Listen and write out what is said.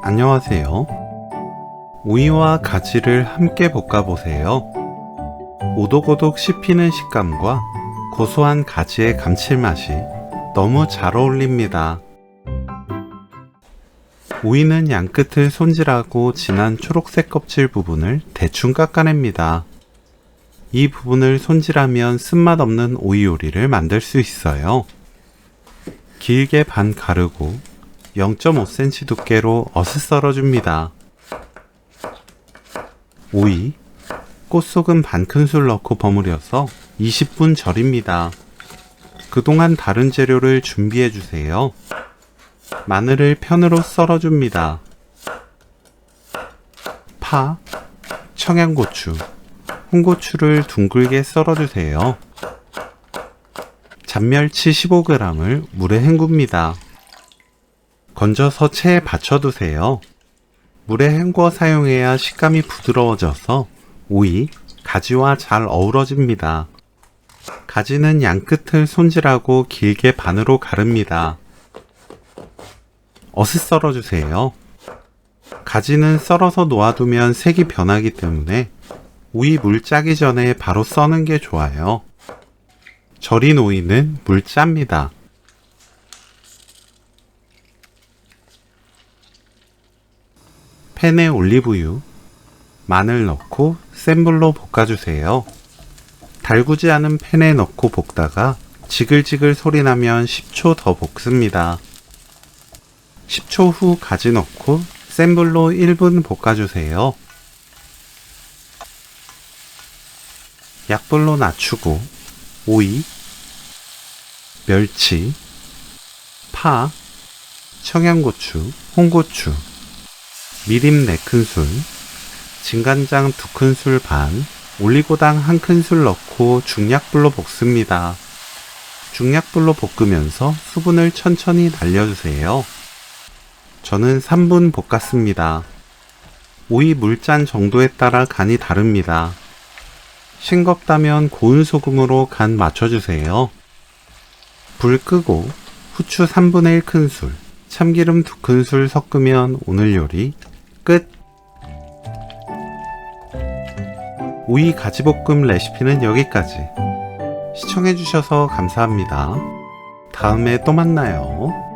안녕하세요. 오이와 가지를 함께 볶아보세요. 오독오독 씹히는 식감과 고소한 가지의 감칠맛이 너무 잘 어울립니다. 오이는 양끝을 손질하고 진한 초록색 껍질 부분을 대충 깎아냅니다. 이 부분을 손질하면 쓴맛 없는 오이 요리를 만들 수 있어요. 길게 반 가르고 0.5cm 두께로 어슷 썰어줍니다. 오이, 꽃소금 반 큰술 넣고 버무려서 20분 절입니다. 그동안 다른 재료를 준비해주세요. 마늘을 편으로 썰어줍니다. 파, 청양고추, 홍고추를 둥글게 썰어주세요. 잔멸치 15g을 물에 헹굽니다. 건져서 체에 받쳐두세요. 물에 헹궈 사용해야 식감이 부드러워져서 오이, 가지와 잘 어우러집니다. 가지는 양끝을 손질하고 길게 반으로 가릅니다. 어슷 썰어주세요. 가지는 썰어서 놓아두면 색이 변하기 때문에 오이 물 짜기 전에 바로 써는 게 좋아요. 절인 오이는 물 짭니다. 팬에 올리브유, 마늘 넣고 센 불로 볶아주세요. 달구지 않은 팬에 넣고 볶다가 지글지글 소리 나면 10초 더 볶습니다. 10초 후 가지 넣고 센 불로 1분 볶아주세요. 약불로 낮추고 오이, 멸치, 파, 청양고추, 홍고추, 미림 4큰술, 진간장 2큰술 반, 올리고당 1큰술 넣고 중약불로 볶습니다. 중약불로 볶으면서 수분을 천천히 날려주세요. 저는 3분 볶았습니다. 오이 물잔 정도에 따라 간이 다릅니다. 싱겁다면 고운 소금으로 간 맞춰주세요. 불 끄고 후추 3분의 1큰술, 참기름 2큰술 섞으면 오늘 요리 끝! 오이 가지볶음 레시피는 여기까지. 시청해주셔서 감사합니다. 다음에 또 만나요.